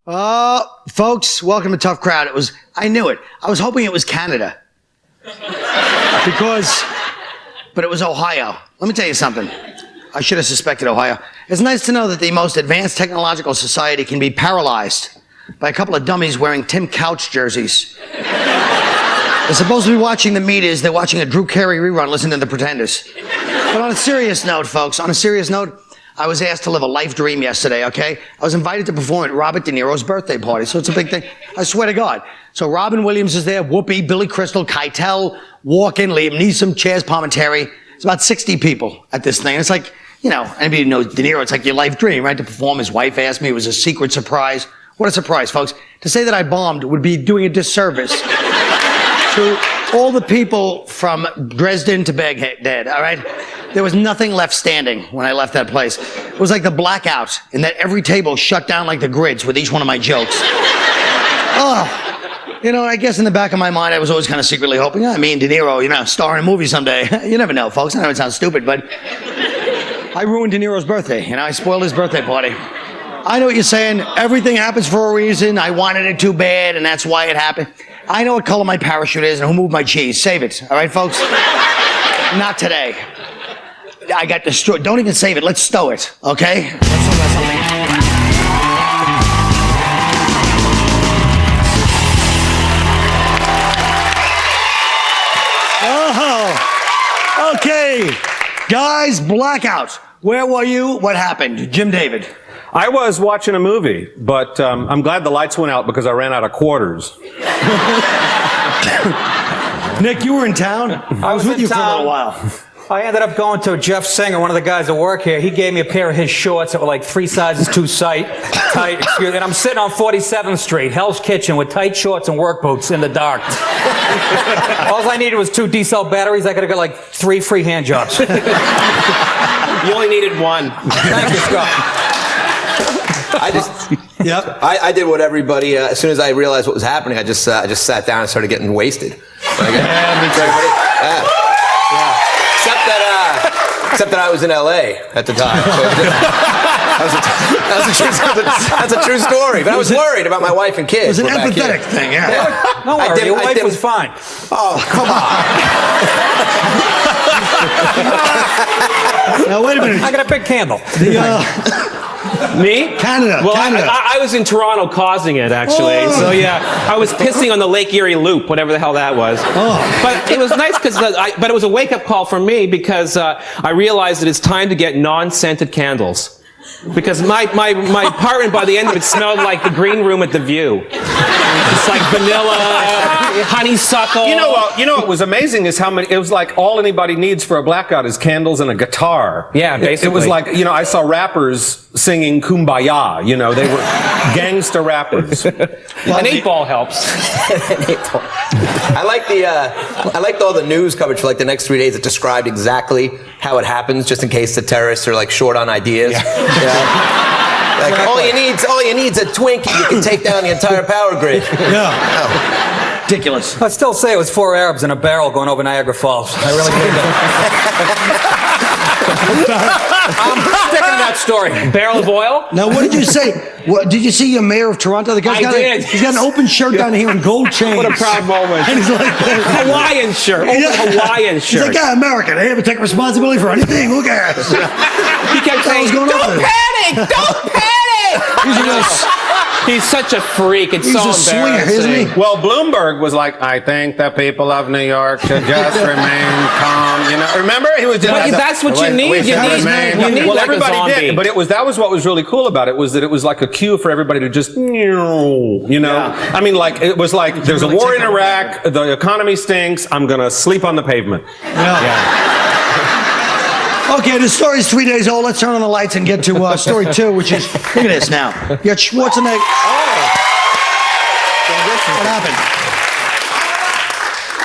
Folks, welcome to Tough Crowd. I knew it. I was hoping it was Canada. But it was Ohio. Let me tell you something. I should have suspected Ohio. It's nice to know that the most advanced technological society can be paralyzed by a couple of dummies wearing Tim Couch jerseys. They're supposed to be watching the meters. They're watching a Drew Carey rerun, listening to The Pretenders. But on a serious note, folks, I was asked to live a life dream yesterday, okay? I was invited to perform at Robert De Niro's birthday party, so it's a big thing. I swear to God. So Robin Williams is there, Whoopi, Billy Crystal, Keitel, Walken, Liam Neeson, Chaz Palminteri. It's about 60 people at this thing. It's like, anybody who knows De Niro, it's like your life dream, right? To perform. His wife asked me. It was a secret surprise. What a surprise, folks. To say that I bombed would be doing a disservice to all the people from Dresden to Baghdad, all right? There was nothing left standing when I left that place. It was like the blackout, in that every table shut down like the grids with each one of my jokes. I guess in the back of my mind, I was always kind of secretly hoping, me and De Niro, star in a movie someday. You never know, folks. I know it sounds stupid, but I ruined De Niro's birthday. I spoiled his birthday party. I know what you're saying. Everything happens for a reason. I wanted it too bad, and that's why it happened. I know what color my parachute is and who moved my cheese. Save it, all right, folks? Not today. I got destroyed. Don't even save it. Let's stow it, okay? Let's talk about something. Oh, okay. Guys, blackout. Where were you? What happened? Jim David. I was watching a movie, but I'm glad the lights went out because I ran out of quarters. Nick, you were in town? I was with you for a little while. I ended up going to Jeff Singer, one of the guys that work here. He gave me a pair of his shorts that were like 3 sizes too tight. And I'm sitting on 47th Street, Hell's Kitchen, with tight shorts and work boots in the dark. All I needed was 2 D-cell batteries. I could have got like 3 free hand jobs. You only needed 1. Thank you, Scott. I did what everybody. As soon as I realized what was happening, I just sat down and started getting wasted. Except that I was in LA at the time. So that's a true story. But I was worried about my wife and kids. It was an empathetic thing, yeah. Don't worry, your wife was fine. Oh, come on. Now, wait a minute. I got a big candle. Me? Canada. Well, Canada. I was in Toronto causing it, actually. Oh. So, yeah, I was pissing on the Lake Erie Loop, whatever the hell that was. Oh. But it was nice because, but it was a wake-up call for me because I realized that it's time to get non-scented candles. Because my apartment, by the end of it, smelled like the green room at The View. It's like vanilla, honeysuckle. You know what was amazing is how many, it was like all anybody needs for a blackout is candles and a guitar. Yeah, basically. It was like, I saw rappers singing Kumbaya, they were gangster rappers. An 8-ball helps. I liked all the news coverage for like the next 3 days that described exactly how it happens, just in case the terrorists are like short on ideas. Like all you need's a Twinkie. You can take down the entire power grid. Yeah. Oh. Ridiculous. I'd still say it was 4 Arabs in a barrel going over Niagara Falls. I really believe that. I'm sticking to that story. Barrel of oil? Now, what did you say? Did you see your mayor of Toronto? The guy's he's got an open shirt down here and gold chains. What a proud moment. And he's like, Hawaiian shirt. Hawaiian shirt. He's like, America, they ever take responsibility for anything. Who cares? He kept saying, don't panic! Don't panic! He's such a freak. It's so embarrassing. Swinger, isn't he? Well, Bloomberg was like, I think the people of New York should just remain calm. Remember? He was just. But that's what you need. You need well, like everybody a zombie. did, but that was what was really cool about it was that it was like a cue for everybody to just, Yeah. I mean, like it was like there's a war in Iraq, the economy stinks. I'm gonna sleep on the pavement. Yeah. Okay, the story's 3 days old. Let's turn on the lights and get to story 2, which is, look at this now. You got Schwarzenegger. What happened?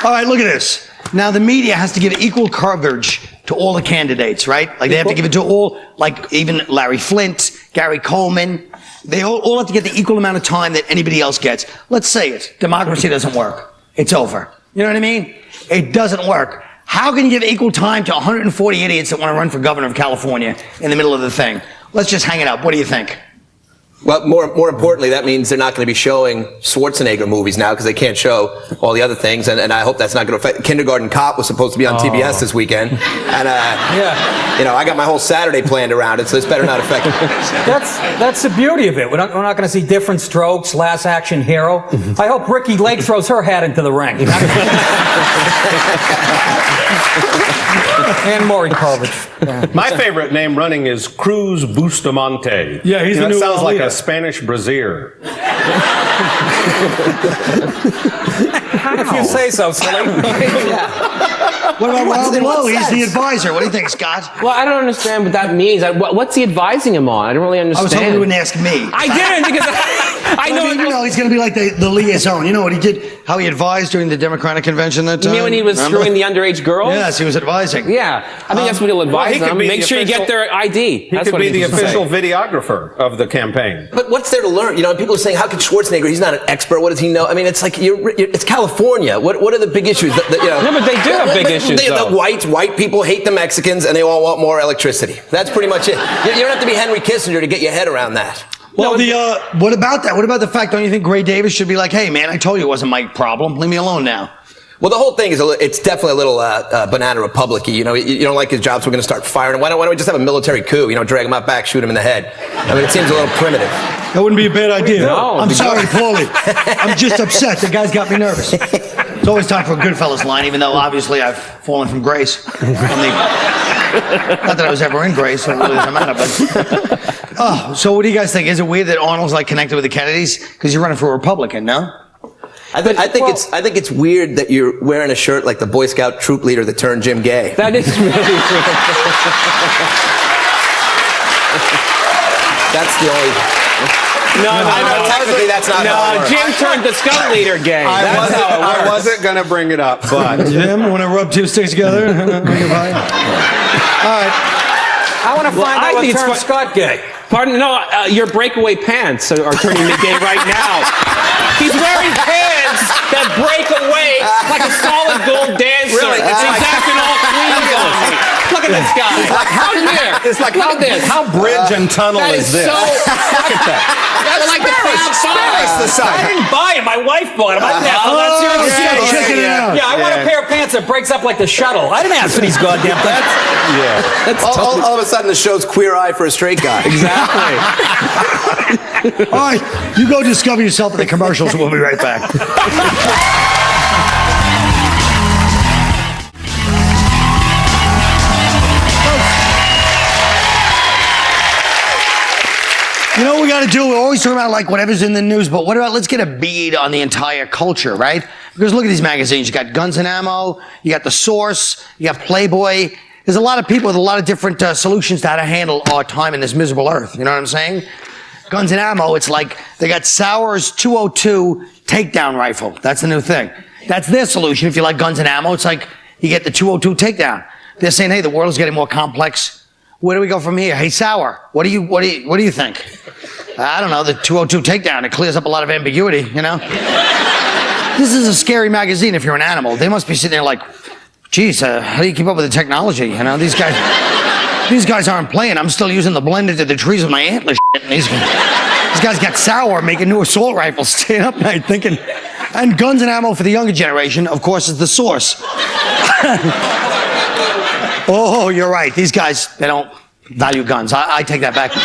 All right, look at this. Now, the media has to give equal coverage to all the candidates, right? Like, they have to give it to all, like, even Larry Flint, Gary Coleman. They all have to get the equal amount of time that anybody else gets. Let's say it. Democracy doesn't work. It's over. You know what I mean? It doesn't work. How can you give equal time to 140 idiots that want to run for governor of California in the middle of the thing? Let's just hang it up. What do you think? Well, more importantly, that means they're not going to be showing Schwarzenegger movies now because they can't show all the other things, and I hope that's not going to affect. Kindergarten Cop was supposed to be on TBS this weekend, and I got my whole Saturday planned around it, so this better not affect it. That's the beauty of it. We're not going to see Different Strokes, Last Action Hero. I hope Ricky Lake throws her hat into the ring. And Maury Povich. Yeah. My favorite name running is Cruz Bustamante. Yeah, he's the new sounds like leader. a Spanish brazier. If you say so, silly. What about Rob Lowe? He's the advisor. What do you think, Scott? Well, I don't understand what that means. What's he advising him on? I don't really I understand. was hoping you wouldn't ask me. I didn't because I know. You know, he's going to be like the liaison. You know what he did? How he advised during the Democratic convention that time? You mean when he was screwing the underage girls? Yes, he was advising. Yeah, I think that's what he'll advise them. Make sure you get their ID. He could be the official videographer of the campaign. But what's there to learn? You know, people are saying, how could Schwarzenegger? He's not an expert. What does he know? I mean, it's like it's California. What are the big issues? No, but they do have big issues. The white people hate the Mexicans, and they all want more electricity. That's pretty much it. You don't have to be Henry Kissinger to get your head around that. Well, what about that? What about the fact, don't you think Gray Davis should be like, hey, man, I told you it wasn't my problem. Leave me alone now. Well, the whole thing is it's definitely a little banana republic-y. You know, you don't like his job, so we're going to start firing him. Why don't we just have a military coup? You know, drag him out back, shoot him in the head. I mean, it seems a little primitive. That wouldn't be a bad idea. No, I'm sorry, Paulie. I'm just upset. The guy's got me nervous. It's always time for a Goodfellas line, even though obviously I've fallen from grace. Not that I was ever in grace, so it really doesn't matter. But so what do you guys think? Is it weird that Arnold's like connected with the Kennedys because you're running for a Republican? No. I think it's weird that you're wearing a shirt like the Boy Scout troop leader that turned Jim gay. That is really weird. That's the only. No, I know technically that's not. No, Jim turned the scout leader gay. I wasn't going to bring it up, but Jim, want to rub two sticks together? All right. I want to find out what turns Scott gay. Pardon? No, your breakaway pants are turning me gay right now. He's wearing pants that break away like a solid gold dancer. Really? He's acting all queens on me. Look at this guy. it's like Look at this. How bridge and tunnel That is is this? so. Look at that. That's like the the I didn't buy it. My wife bought it. That's your excuse. Checking it out. Yeah, I want a pair of pants that breaks up like the shuttle. I didn't ask for these goddamn things. Yeah. All of a sudden, the show's Queer Eye for a straight guy. Exactly. All right, you go discover yourself in the commercials. We'll be right back. You know what we got to do? We're always talking about like whatever's in the news, but what about let's get a bead on the entire culture, right? Because look at these magazines. You got Guns and Ammo, you got The Source, you got Playboy. There's a lot of people with a lot of different solutions to how to handle our time in this miserable earth. You know what I'm saying? Guns and Ammo, it's like they got Sauer's 202 takedown rifle. That's the new thing. That's their solution. If you like Guns and Ammo, it's like you get the 202 takedown. They're saying, hey, the world is getting more complex. Where do we go from here? Hey, Sauer, what do you think? I don't know, the 202 takedown, it clears up a lot of ambiguity, you know? This is a scary magazine if you're an animal. They must be sitting there like, geez, how do you keep up with the technology? You know, these guys aren't playing. I'm still using the blend into the trees with my antler shit. And these guys got Sauer making new assault rifles, staying up night thinking. And Guns and Ammo for the younger generation, of course, is The Source. Oh, you're right. These guys, they don't value guns. I take that back.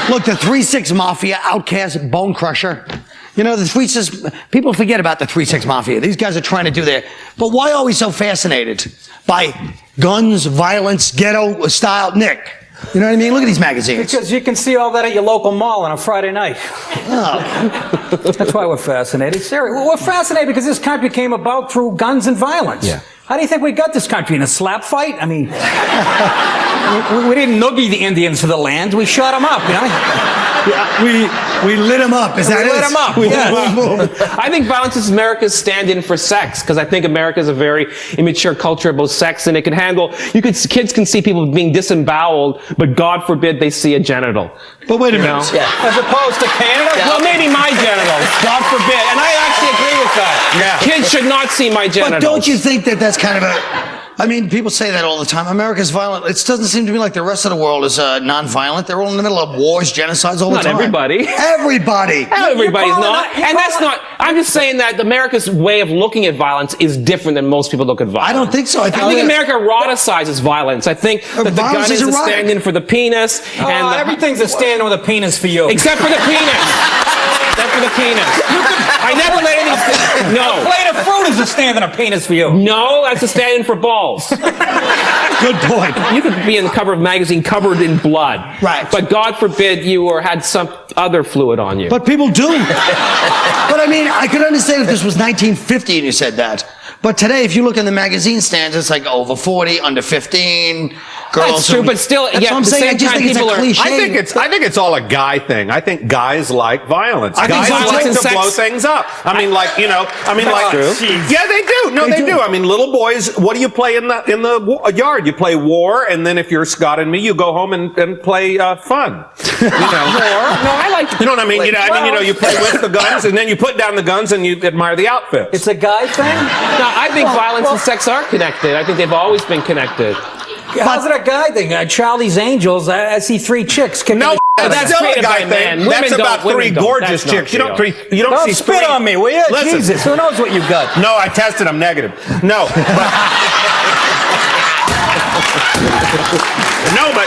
Look, the 3-6 Mafia, Outcast, Bone Crusher. You know, the 3-6, people forget about the 3-6 Mafia. These guys are trying to do their, but why are we so fascinated by guns, violence, ghetto style? Nick, you know what I mean? Look at these magazines. Because you can see all that at your local mall on a Friday night. Oh. That's why we're fascinated. Seriously, we're fascinated because this country came about through guns and violence. Yeah. How do you think we got this country? In a slap fight? I mean, we didn't noogie the Indians for the land. We shot them up, you know? Yeah, we lit them up. Is that it? We lit them up. Yeah. I think violence is America's stand-in for sex, because I think America is a very immature culture about sex, and it can handle. Kids can see people being disemboweled, but God forbid they see a genital. But wait a minute. Yeah. As opposed to Canada? Well, maybe my genitals. God forbid. And I actually agree with that. Yeah. Kids should not see my genitals. But don't you think that that's kind of I mean, people say that all the time. America's violent. It doesn't seem to me like the rest of the world is non-violent. They're all in the middle of wars, genocides all the Not time. everybody. Everybody. Everybody's not. you're And that's not, I'm just saying that America's way of looking at violence is different than most people look at violence. I don't think so. I think America eroticizes violence. I think that the Violence gun is is a erotic. stand-in for the penis. And the, Everything's a stand with a penis for you. except for the penis. Except for the penis. I never let anything. No. A plate of fruit is a stand and a penis for you. No, that's a stand-in for balls. Good point. You could be in the cover of a magazine covered in blood. Right. But God forbid you or had some other fluid on you. But people do. But I mean, I could understand if this was 1950 and you said that. But today, if you look in the magazine stands, it's like over 40, under 15, girls. That's true, but still, That's yeah, what I'm at the saying. I same just time, think it's a people are- cliche. I think it's all a guy thing. I think guys like violence. I think Guys violence like and to sex- blow things up. I mean, like, you know, True. yeah, they do. No, they do. I mean, little boys, what do you play in the yard? You play war, and then if you're Scott and me, you go home and play fun. You know, No, I like. you know what I mean? You play with the guns, and then you put down the guns, and you admire the outfits. It's a guy thing? No, I think violence and sex are connected. I think they've always been connected. How's it a guy thing? Charlie's Angels, I see 3 chicks kicking No, the that's that's still a created guy by thing. men. That's Women about don't- 3 women don't. gorgeous That's not chicks. You don't real. Don't see spit 3. on me, will you? Listen. Jesus, who knows what you've got? No, I tested. I'm negative. No. But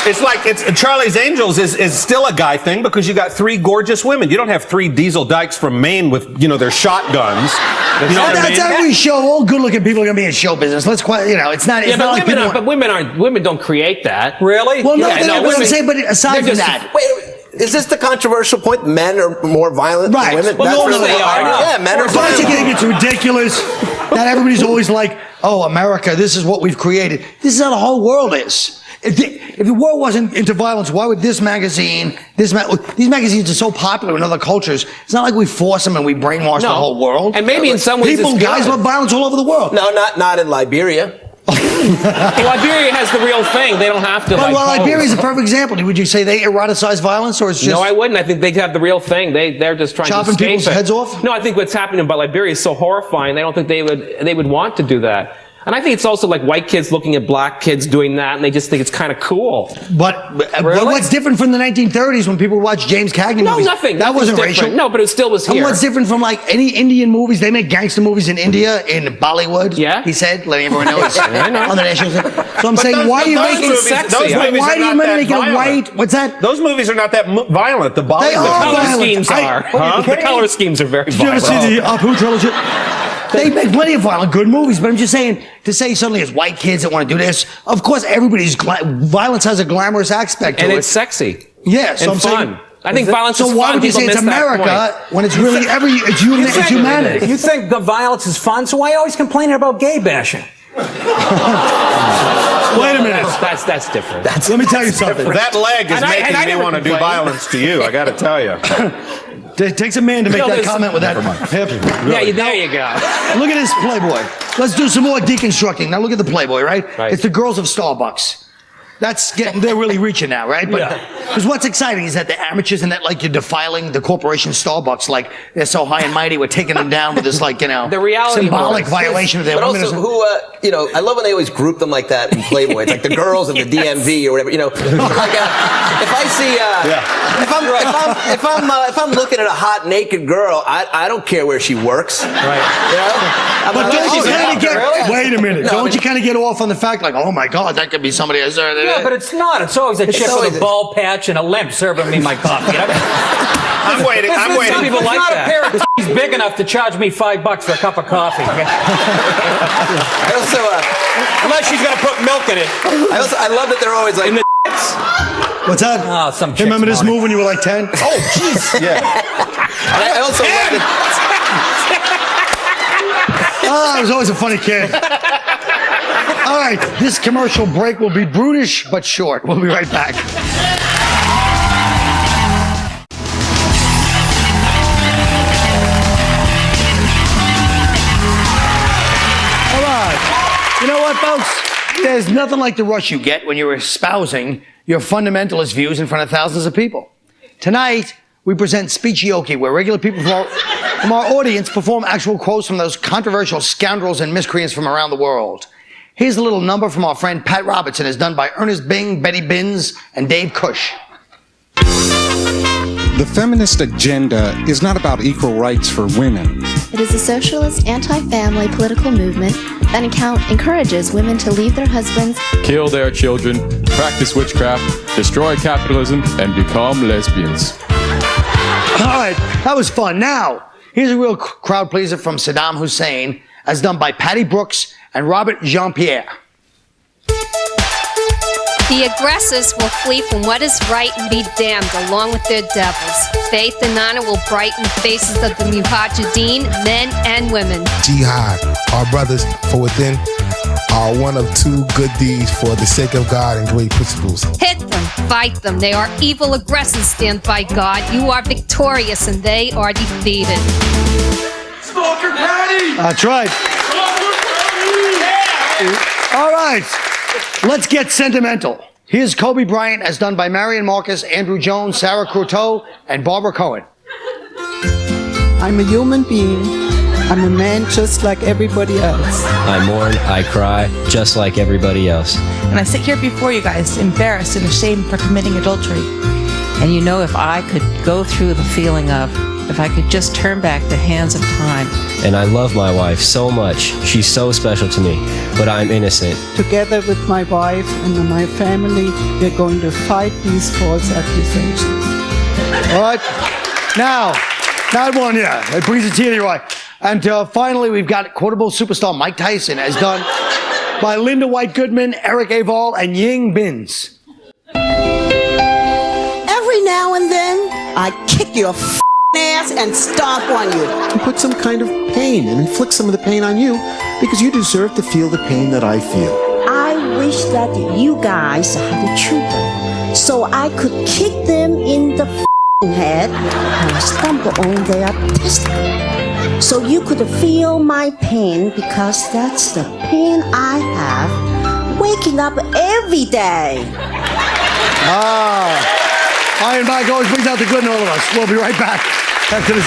it's like Charlie's Angels is still a guy thing because you got 3 gorgeous women. You don't have 3 diesel dykes from Maine with their shotguns. You know what I That's mean? every show. All good-looking people are going to be in show business. Let's quite, it's not. It's Yeah, not but like women people. aren't. But women aren't. Women don't create that. Really? Well, no, Yeah, no, but I'm women- saying. But aside they're from just- that, Wait, is this the controversial point? Men are more violent Right. than women? Well, That's normally really they what I are. know. Yeah, men are don't you violent. think it's ridiculous that everybody's always like, "Oh, America, this is what we've created." This is how the whole world is. If the world wasn't into violence, why would this magazine, these magazines are so popular in other cultures? It's not like we force them and we brainwash the whole world. And maybe in some ways people, it's guys good. love violence all over the world. No, not in Liberia. Liberia has the real thing. They don't have to. Well, pose. Liberia's a perfect example. Would you say they eroticize violence, or it's just No, I wouldn't. I think they have the real thing. They're just trying chopping to escape people's it. heads off? No, I think what's happening about Liberia is so horrifying. They don't think they would want to do that. And I think it's also like white kids looking at black kids doing that, and they just think it's kind of cool. But Really? what's different from the 1930s when people watched James Cagney No, movies? nothing. That wasn't Nothing's racial. different. No, but it still was And here. what's different from like any Indian movies? They make gangster movies in India, in Bollywood. Yeah. He said, letting everyone know. I know. On the national. So I'm saying, those- why are you those making movies- sexy? those Why movies Why are do you not want to that make it violent. white? What's that? Those movies are not that violent. The Bollywood. They are color violent. schemes are. Huh? The color schemes are very Did you ever violent. see the Apu trilogy? They make plenty of violent, good movies, but I'm just saying, to say suddenly it's white kids that want to do this, of course violence has a glamorous aspect to And it. it's sexy. Yeah, so and I'm fun. saying. I think violence So is why fun. would you say People it's miss that America point. when it's really it's humanity? You think the violence is fun, so why are you always complaining about gay bashing? Wait a minute. That's different. Let me tell you something. That leg is And I making me never want to do complain. violence to you. I got to tell you. It takes a man to make No, that there's- comment with that hip. Yeah, there you go. Look at this Playboy. Let's do some more deconstructing. Now look at the Playboy, right? Right. It's the girls of Starbucks. They're really reaching now, right? But because what's exciting is that the amateurs and that you're defiling the corporation Starbucks, like they're so high and mighty, we're taking them down with this The reality symbolic wars. violation of their But women. also, I love when they always group them like that in Playboy. It's like the girls of the DMV or whatever. Like if I see, if I'm looking at a hot naked girl, I don't care where she works. Right. But don't you kind of get? Really? Wait a minute. No, Don't I mean- you kind of get off on the fact like, oh my God, that could be somebody else. Yeah, but it's not. It's always a chick with always a a- bald patch and a limp serving me my coffee. I'm waiting. I'm Some waiting. people like like that. that. Not a pair of big enough to charge me $5 for a cup of coffee. I also, Unless she's gonna put milk in it. I love that they're always like. What's that? Oh, some Hey, remember chicks this want move it. when you were like 10? Oh, jeez. Yeah. I also love that. I was always a funny kid. All right, this commercial break will be brutish but short. We'll be right back. All right. You know what, folks? There's nothing like the rush you get when you're espousing your fundamentalist views in front of thousands of people. Tonight, we present Speechioke, where regular people from our audience perform actual quotes from those controversial scoundrels and miscreants from around the world. Here's a little number from our friend Pat Robertson, as done by Ernest Bing, Betty Binns, and Dave Cush. The feminist agenda is not about equal rights for women. It is a socialist, anti-family political movement that encourages women to leave their husbands, kill their children, practice witchcraft, destroy capitalism, and become lesbians. All right, that was fun. Now, here's a real crowd pleaser from Saddam Hussein, as done by Patty Brooks and Robert Jean-Pierre. The aggressors will flee from what is right and be damned along with their devils. Faith and honor will brighten the faces of the mujahideen, men and women. Jihad, our brothers for within, are one of two good deeds for the sake of God and great principles. Hit them, fight them. They are evil aggressors, stand by God. You are victorious and they are defeated. Smoker Patty! That's right. Smoker Patty! All right, let's get sentimental. Here's Kobe Bryant, as done by Marion Marcus, Andrew Jones, Sarah Croteau, and Barbara Cohen. I'm a human being. I'm a man just like everybody else. I mourn, I cry, just like everybody else. And I sit here before you guys, embarrassed and ashamed for committing adultery. And you know, if I could go through the feeling of, if I could just turn back the hands of time. And I love my wife so much. She's so special to me, but I'm innocent. Together with my wife and my family, we're going to fight these false accusations. All right, now, that one, yeah, it brings a tear to your eye. And finally, we've got quotable superstar Mike Tyson, as done by Linda White Goodman, Eric Aval, and Ying Binns. Every now and then, I kick your ass and stomp on you. And put some kind of pain and inflict some of the pain on you because you deserve to feel the pain that I feel. I wish that you guys had children so I could kick them in the head and stomp on their testicle. So you could feel my pain because that's the pain I have waking up every day. Iron Mike always brings out the good in all of us. We'll be right back after this.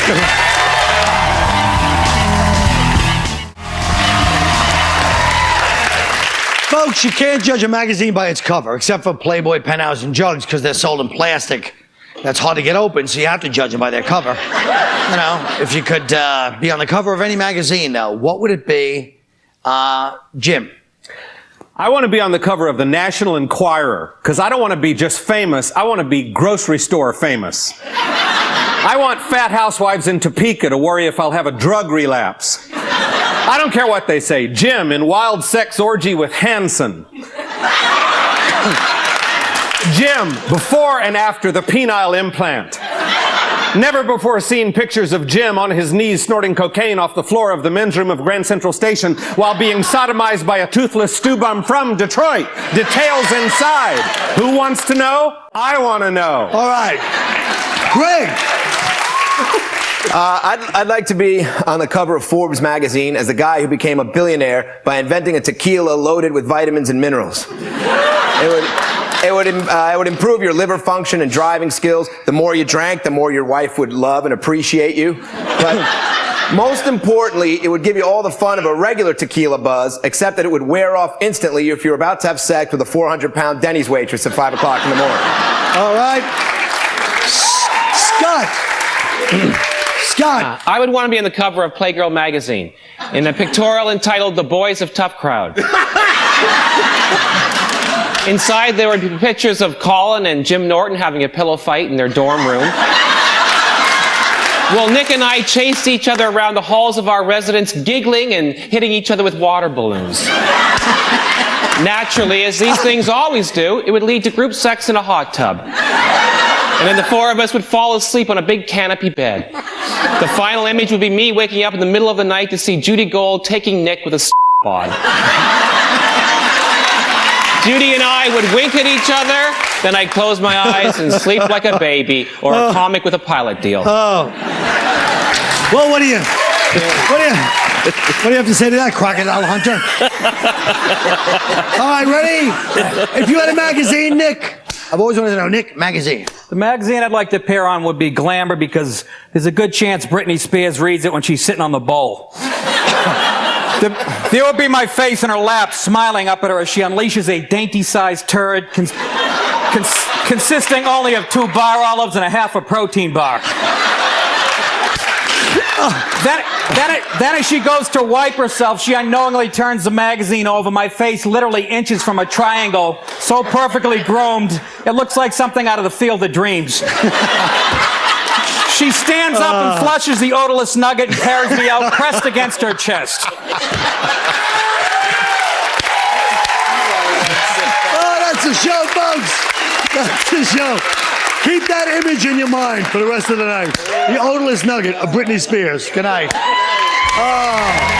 Folks, you can't judge a magazine by its cover, except for Playboy, Penthouse, and Jugs, because they're sold in plastic. That's hard to get open, so you have to judge them by their cover. You know, if you could be on the cover of any magazine, though, what would it be? Jim. I want to be on the cover of the National Enquirer, because I don't want to be just famous, I want to be grocery store famous. I want fat housewives in Topeka to worry if I'll have a drug relapse. I don't care what they say. Jim in wild sex orgy with Hanson. Jim before and after the penile implant. Never before seen pictures of Jim on his knees snorting cocaine off the floor of the men's room of Grand Central Station while being sodomized by a toothless stew bum from Detroit. Details inside. Who wants to know? I want to know. All right. Greg. I'd like to be on the cover of Forbes magazine as the guy who became a billionaire by inventing a tequila loaded with vitamins and minerals. It would improve your liver function and driving skills. The more you drank, the more your wife would love and appreciate you. But most importantly, it would give you all the fun of a regular tequila buzz, except that it would wear off instantly if you're about to have sex with a 400-pound Denny's waitress at 5 o'clock in the morning. All right. Scott. I would want to be on the cover of Playgirl magazine in a pictorial entitled The Boys of Tough Crowd. Inside, there would be pictures of Colin and Jim Norton having a pillow fight in their dorm room. Well, Nick and I chased each other around the halls of our residence, giggling and hitting each other with water balloons. Naturally, as these things always do, it would lead to group sex in a hot tub. And then the four of us would fall asleep on a big canopy bed. The final image would be me waking up in the middle of the night to see Judy Gold taking Nick with a bod. Judy and I would wink at each other, then I'd close my eyes and sleep like a baby, or a comic with a pilot deal. Oh. Well, what do you have to say to that, Crocodile Hunter? All right, ready? If you had a magazine, Nick. I've always wanted to know, Nick, magazine. The magazine I'd like to appear on would be Glamour, because there's a good chance Britney Spears reads it when she's sitting on the bowl. There will be my face in her lap, smiling up at her as she unleashes a dainty-sized turd consisting only of 2 bar olives and a half a protein bar. Then as she goes to wipe herself, she unknowingly turns the magazine over. My face literally inches from a triangle, so perfectly groomed, it looks like something out of the Field of Dreams. She stands up and flushes the odorless nugget and carries me out, pressed against her chest. Oh, that's the show, folks. That's the show. Keep that image in your mind for the rest of the night. The odorless nugget of Britney Spears. Good night. Oh.